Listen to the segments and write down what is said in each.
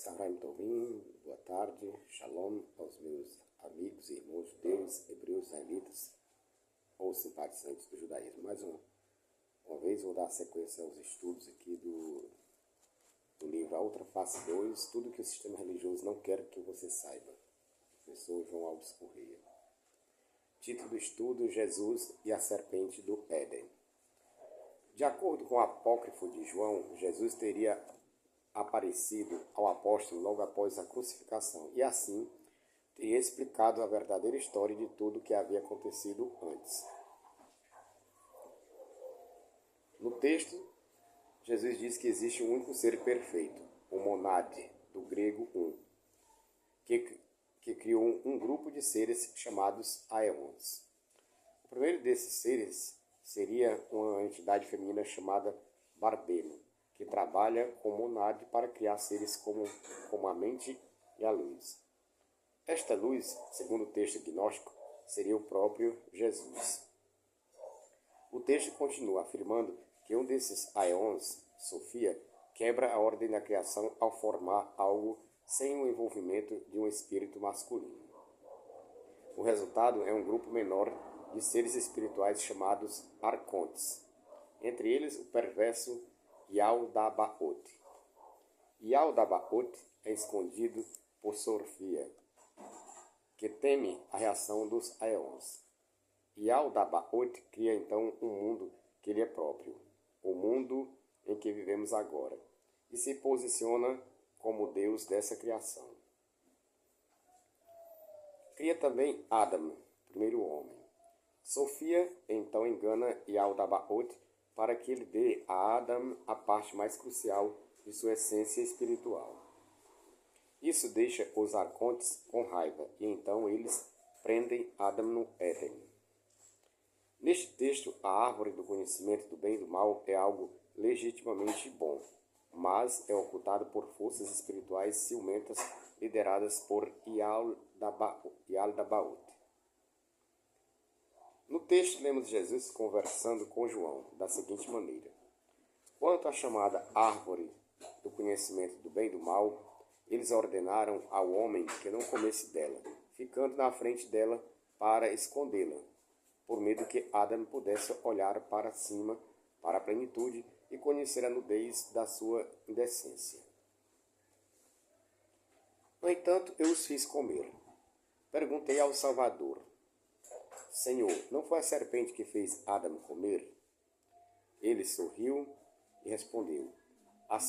Sarai Tovim, boa tarde, shalom aos meus amigos e irmãos judeus, hebreus, israelitas ou simpatizantes do judaísmo. Mais uma vez vou dar sequência aos estudos aqui do livro A Outra Face 2, tudo que o sistema religioso não quer que você saiba. Professor João Alves Correia. Título do estudo: Jesus e a serpente do Éden. De acordo com o apócrifo de João, Jesus teria aparecido ao apóstolo logo após a crucificação e assim teria explicado a verdadeira história de tudo o que havia acontecido antes. No texto, Jesus diz que existe um único ser perfeito, o monade, do grego que criou um grupo de seres chamados aeons. O primeiro desses seres seria uma entidade feminina chamada Barbelo, que trabalha com monade para criar seres como a mente e a luz. Esta luz, segundo o texto gnóstico, seria o próprio Jesus. O texto continua afirmando que um desses aeons, Sofia, quebra a ordem da criação ao formar algo sem o envolvimento de um espírito masculino. O resultado é um grupo menor de seres espirituais chamados arcontes, entre eles o perverso Yaldabaoth. Yaldabaoth é escondido por Sofia, que teme a reação dos aeons. Yaldabaoth cria então um mundo que lhe é próprio, o mundo em que vivemos agora, e se posiciona como Deus dessa criação. Cria também Adam, primeiro homem. Sofia então engana Yaldabaoth para que ele dê a Adam a parte mais crucial de sua essência espiritual. Isso deixa os arcontes com raiva, e então eles prendem Adam no Éden. Neste texto, a árvore do conhecimento do bem e do mal é algo legitimamente bom, mas é ocultado por forças espirituais ciumentas lideradas por Yaldabaoth. No texto, lemos Jesus conversando com João da seguinte maneira: quanto à chamada árvore do conhecimento do bem e do mal, eles ordenaram ao homem que não comesse dela, ficando na frente dela para escondê-la, por medo que Adam pudesse olhar para cima, para a plenitude, e conhecer a nudez da sua indecência. No entanto, eu os fiz comer. Perguntei ao Salvador: Senhor, não foi a serpente que fez Adam comer? Ele sorriu e respondeu: a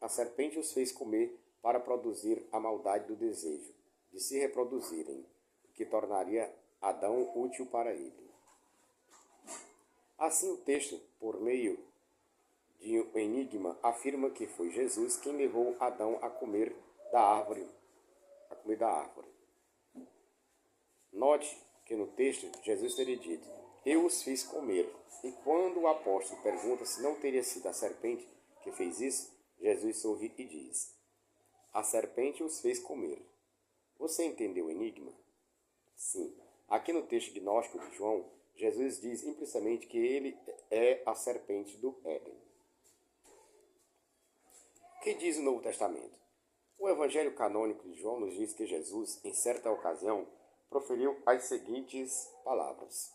serpente os fez comer para produzir a maldade do desejo de se reproduzirem, o que tornaria Adão útil para ele. Assim, o texto, por meio de um enigma, afirma que foi Jesus quem levou Adão a comer da árvore. Note que no texto Jesus teria dito: eu os fiz comer. E quando o apóstolo pergunta se não teria sido a serpente que fez isso, Jesus sorri e diz: a serpente os fez comer. Você entendeu o enigma? Sim. Aqui no texto gnóstico de João, Jesus diz implicitamente que ele é a serpente do Éden. O que diz o Novo Testamento? O Evangelho canônico de João nos diz que Jesus, em certa ocasião, proferiu as seguintes palavras: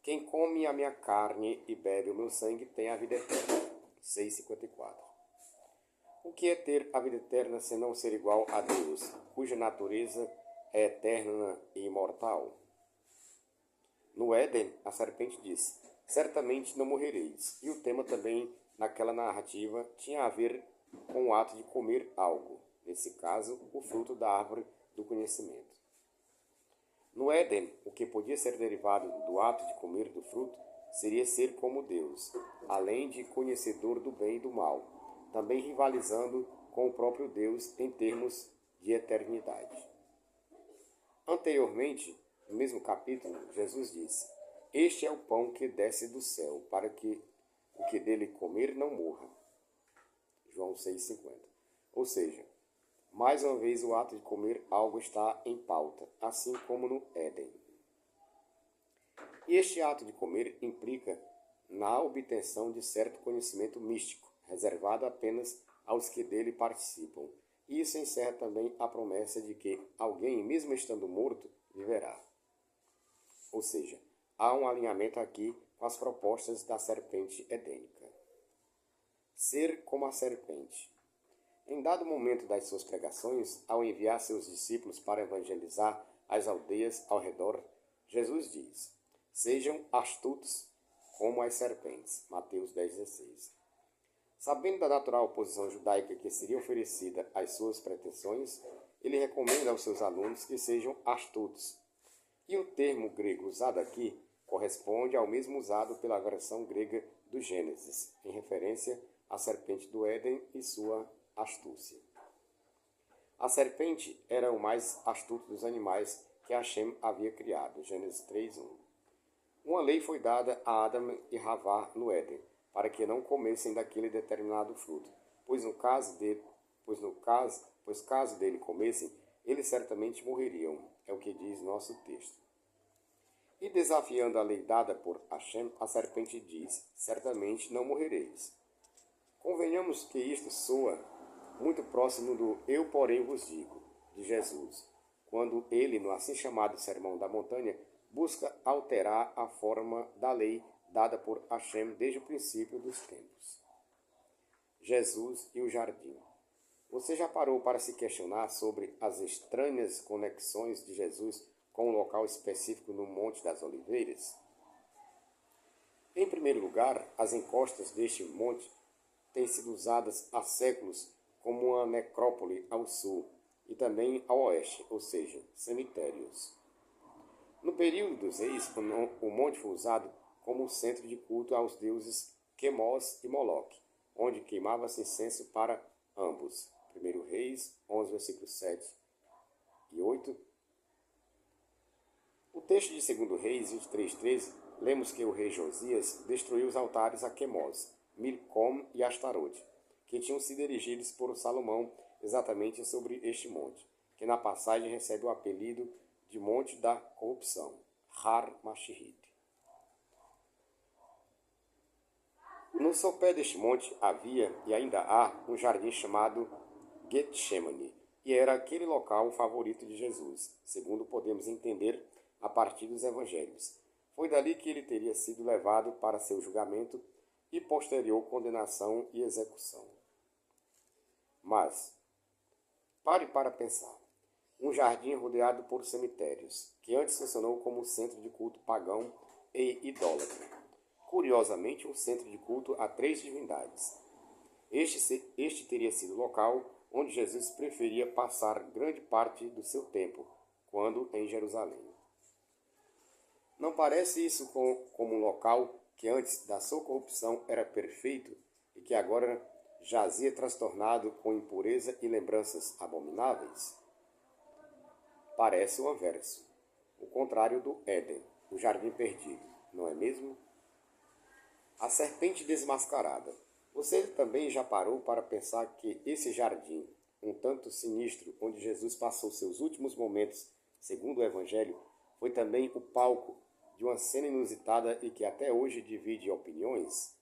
quem come a minha carne e bebe o meu sangue tem a vida eterna. 6,54. O que é ter a vida eterna senão ser igual a Deus, cuja natureza é eterna e imortal? No Éden, a serpente disse: certamente não morrereis. E o tema também, naquela narrativa, tinha a ver com o ato de comer algo, nesse caso, o fruto da árvore do conhecimento. No Éden, o que podia ser derivado do ato de comer do fruto seria ser como Deus, além de conhecedor do bem e do mal, também rivalizando com o próprio Deus em termos de eternidade. Anteriormente, no mesmo capítulo, Jesus disse: este é o pão que desce do céu, para que o que dele comer não morra. João 6,50. Ou seja, mais uma vez o ato de comer algo está em pauta, assim como no Éden. E este ato de comer implica na obtenção de certo conhecimento místico, reservado apenas aos que dele participam, e isso encerra também a promessa de que alguém, mesmo estando morto, viverá. Ou seja, há um alinhamento aqui com as propostas da serpente edênica. Ser como a serpente. Em dado momento das suas pregações, ao enviar seus discípulos para evangelizar as aldeias ao redor, Jesus diz: sejam astutos como as serpentes. Mateus 10,16. Sabendo da natural oposição judaica que seria oferecida às suas pretensões, ele recomenda aos seus alunos que sejam astutos. E o termo grego usado aqui corresponde ao mesmo usado pela versão grega do Gênesis, em referência à serpente do Éden e sua astúcia. A serpente era o mais astuto dos animais que Hashem havia criado. Gênesis 3:1. Uma lei foi dada a Adão e Havá no Éden, para que não comessem daquele determinado fruto, pois caso dele comessem, eles certamente morreriam, é o que diz nosso texto. E desafiando a lei dada por Hashem, a serpente diz: certamente não morrereis. Convenhamos que isto soa muito próximo do eu, porém, vos digo, de Jesus, quando ele, no assim chamado Sermão da Montanha, busca alterar a forma da lei dada por Hashem desde o princípio dos tempos. Jesus e o jardim. Você já parou para se questionar sobre as estranhas conexões de Jesus com um local específico no Monte das Oliveiras? Em primeiro lugar, as encostas deste monte têm sido usadas há séculos como uma necrópole ao sul e também ao oeste, ou seja, cemitérios. No período dos reis, o monte foi usado como centro de culto aos deuses Quemos e Moloque, onde queimava-se incenso para ambos. 1 Reis 11, versículos 7 e 8. O texto de 2 Reis 23:13, lemos que o rei Josias destruiu os altares a Quemos, Milcom e Astarote, que tinham sido erigidos por Salomão exatamente sobre este monte, que na passagem recebe o apelido de Monte da Corrupção, Har Mashihit. No sopé deste monte havia, e ainda há, um jardim chamado Getsemane, e era aquele local favorito de Jesus, segundo podemos entender a partir dos evangelhos. Foi dali que ele teria sido levado para seu julgamento e posterior condenação e execução. Mas, pare para pensar. Um jardim rodeado por cemitérios, que antes funcionou como centro de culto pagão e idólatra. Curiosamente, um centro de culto a 3 divindades. Este teria sido o local onde Jesus preferia passar grande parte do seu tempo, quando em Jerusalém. Não parece isso como um local que antes da sua corrupção era perfeito e que agora jazia transtornado com impureza e lembranças abomináveis? Parece o averso, o contrário do Éden, o jardim perdido, não é mesmo? A serpente desmascarada. Você também já parou para pensar que esse jardim, um tanto sinistro, onde Jesus passou seus últimos momentos, segundo o Evangelho, foi também o palco de uma cena inusitada e que até hoje divide opiniões?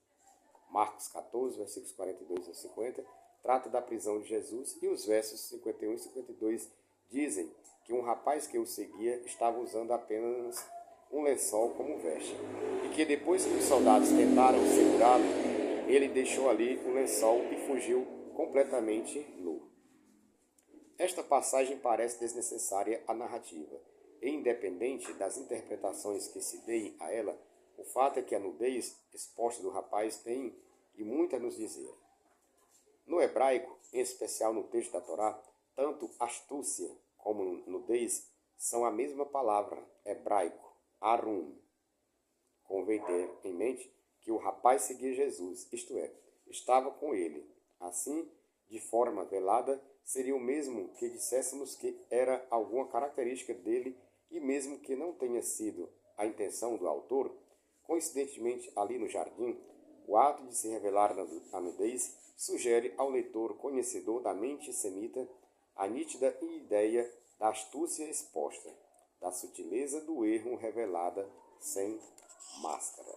Marcos 14, versículos 42 a 50, trata da prisão de Jesus e os versos 51 e 52 dizem que um rapaz que o seguia estava usando apenas um lençol como veste e que depois que os soldados tentaram segurá-lo, ele deixou ali o lençol e fugiu completamente nu. Esta passagem parece desnecessária à narrativa, e independente das interpretações que se deem a ela, o fato é que a nudez exposta do rapaz tem e muito a nos dizer. No hebraico, em especial no texto da Torá, tanto astúcia como nudez são a mesma palavra hebraico, arum. Convém ter em mente que o rapaz seguia Jesus, isto é, estava com ele. Assim, de forma velada, seria o mesmo que disséssemos que era alguma característica dele e mesmo que não tenha sido a intenção do autor, coincidentemente ali no jardim, o ato de se revelar a nudez sugere ao leitor conhecedor da mente semita a nítida ideia da astúcia exposta, da sutileza do erro revelada sem máscara.